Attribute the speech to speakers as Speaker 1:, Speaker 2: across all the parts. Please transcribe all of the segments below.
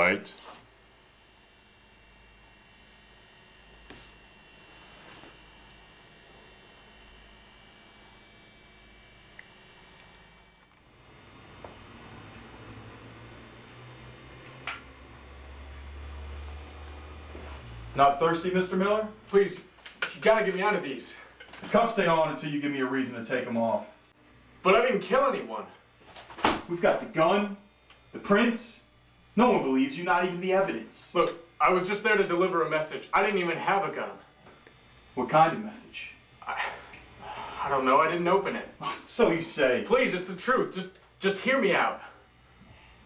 Speaker 1: right.
Speaker 2: Not thirsty, Mr. Miller?
Speaker 3: Please, you gotta get me out of these.
Speaker 2: The cuffs stay on until you give me a reason to take them off.
Speaker 3: But I didn't kill anyone.
Speaker 2: We've got the gun, the prints. No one believes you, not even the evidence.
Speaker 3: Look, I was just there to deliver a message. I didn't even have a gun.
Speaker 2: What kind of message?
Speaker 3: I don't know, I didn't open it.
Speaker 2: So you say.
Speaker 3: Please, it's the truth. Just hear me out.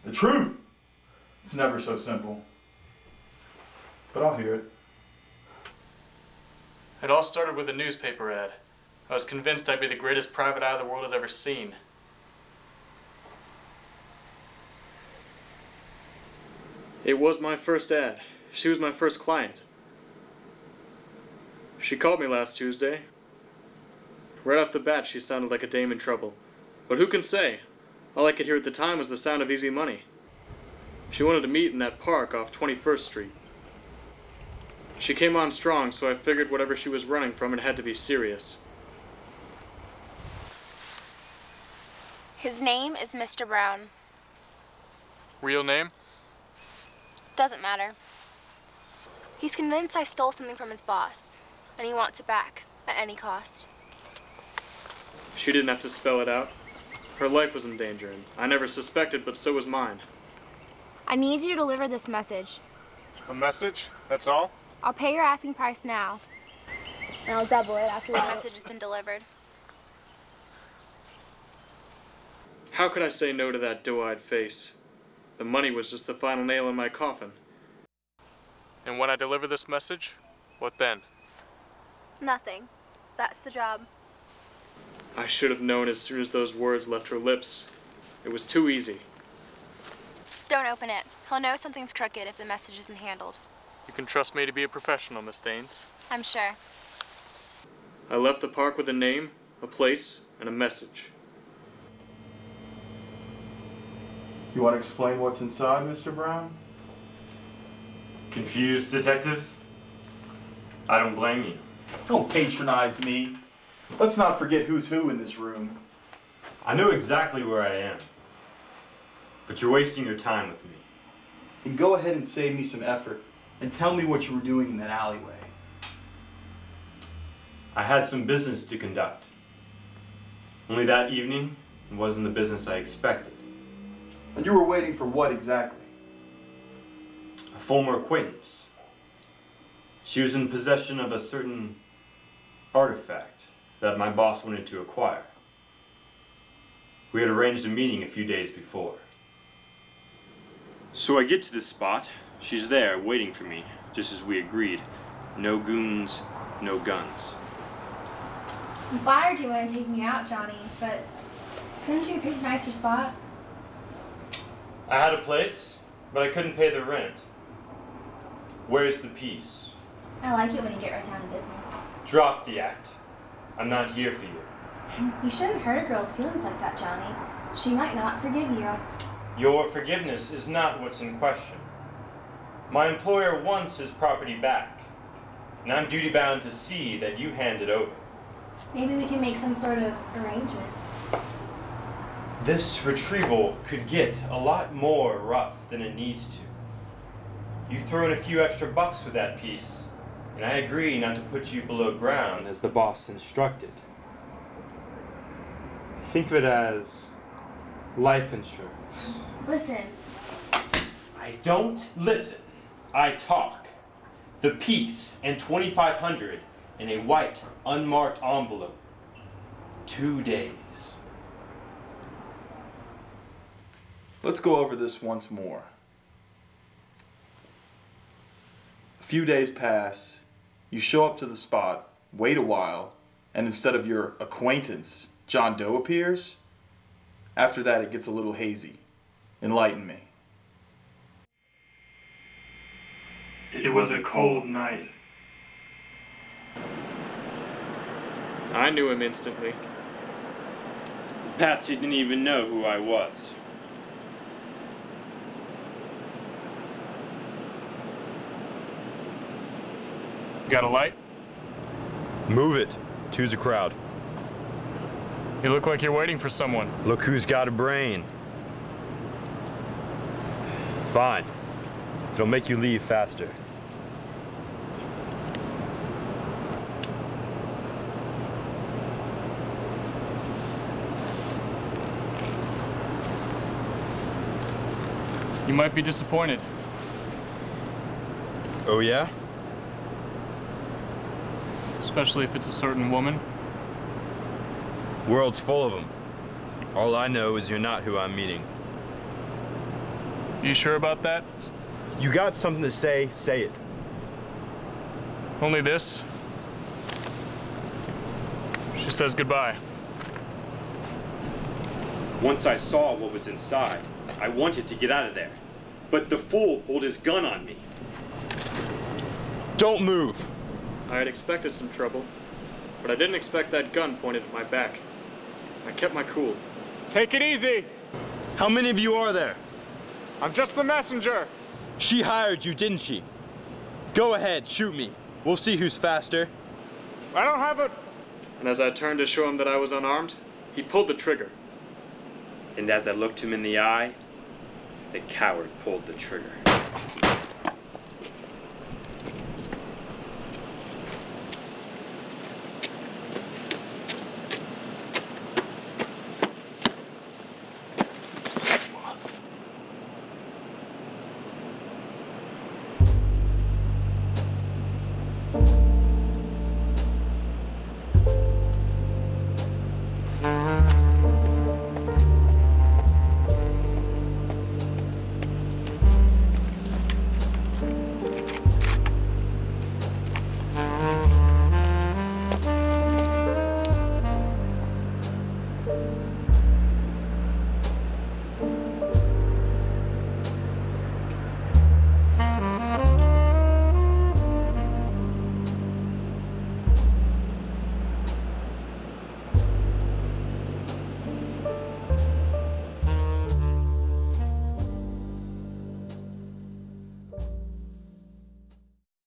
Speaker 2: The truth? It's never so simple. But I'll hear it.
Speaker 3: It all started with a newspaper ad. I was convinced I'd be the greatest private eye the world had ever seen. It was my first ad. She was my first client. She called me last Tuesday. Right off the bat, she sounded like a dame in trouble. But who can say? All I could hear at the time was the sound of easy money. She wanted to meet in that park off 21st Street. She came on strong, so I figured whatever she was running from, it had to be serious.
Speaker 4: His name is Mr. Brown.
Speaker 3: Real name?
Speaker 4: Doesn't matter. He's convinced I stole something from his boss, and he wants it back, at any cost.
Speaker 3: She didn't have to spell it out. Her life was in danger, and I never suspected, but so was mine.
Speaker 4: I need you to deliver this message.
Speaker 3: A message? That's all?
Speaker 4: I'll pay your asking price now, and I'll double it after the message has been delivered.
Speaker 3: How could I say no to that doe-eyed face? The money was just the final nail in my coffin. And when I deliver this message, what then?
Speaker 4: Nothing. That's the job.
Speaker 3: I should have known as soon as those words left her lips. It was too easy.
Speaker 4: Don't open it. He'll know something's crooked if the message has been handled.
Speaker 3: You can trust me to be a professional, Miss Daines.
Speaker 4: I'm sure.
Speaker 3: I left the park with a name, a place, and a message.
Speaker 2: You want to explain what's inside, Mr. Brown?
Speaker 5: Confused, Detective? I don't blame you.
Speaker 2: Don't patronize me. Let's not forget who's who in this room.
Speaker 5: I know exactly where I am. But you're wasting your time with me.
Speaker 2: And go ahead and save me some effort and tell me what you were doing in that alleyway.
Speaker 5: I had some business to conduct. Only that evening, it wasn't the business I expected.
Speaker 2: And you were waiting for what exactly?
Speaker 5: A former acquaintance. She was in possession of a certain artifact that my boss wanted to acquire. We had arranged a meeting a few days before. So I get to the spot. She's there waiting for me, just as we agreed. No goons, no guns.
Speaker 4: I'm flattered you wanted to take me out, Johnny, but couldn't you pick a nicer spot?
Speaker 5: I had a place, but I couldn't pay the rent. Where's the peace?
Speaker 4: I like it when you get right down to business.
Speaker 5: Drop the act. I'm not here for you.
Speaker 4: You shouldn't hurt a girl's feelings like that, Johnny. She might not forgive you.
Speaker 5: Your forgiveness is not what's in question. My employer wants his property back, and I'm duty-bound to see that you hand it over.
Speaker 4: Maybe we can make some sort of arrangement.
Speaker 5: This retrieval could get a lot more rough than it needs to. You throw in a few extra bucks for that piece, and I agree not to put you below ground as the boss instructed. Think of it as life insurance.
Speaker 4: Listen.
Speaker 5: I don't listen. I talk. The piece and $2,500 in a white, unmarked envelope. 2 days.
Speaker 2: Let's go over this once more. A few days pass, you show up to the spot, wait a while, and instead of your acquaintance, John Doe appears. After that, it gets a little hazy. Enlighten me.
Speaker 3: It was a cold night. I knew him instantly.
Speaker 5: Patsy didn't even know who I was.
Speaker 3: You got a light?
Speaker 5: Move it. Two's a crowd.
Speaker 3: You look like you're waiting for someone.
Speaker 5: Look who's got a brain. Fine. It'll make you leave faster.
Speaker 3: You might be disappointed.
Speaker 5: Oh yeah?
Speaker 3: Especially if it's a certain woman.
Speaker 5: World's full of them. All I know is you're not who I'm meeting.
Speaker 3: You sure about that?
Speaker 5: You got something to say it.
Speaker 3: Only this? She says goodbye.
Speaker 5: Once I saw what was inside, I wanted to get out of there. But the fool pulled his gun on me. Don't move!
Speaker 3: I had expected some trouble, but I didn't expect that gun pointed at my back. I kept my cool.
Speaker 1: Take it easy.
Speaker 5: How many of you are there?
Speaker 1: I'm just the messenger.
Speaker 5: She hired you, didn't she? Go ahead, shoot me. We'll see who's faster.
Speaker 1: I don't have a...
Speaker 3: And as I turned to show him that I was unarmed, he pulled the trigger.
Speaker 5: And as I looked him in the eye, the coward pulled the trigger.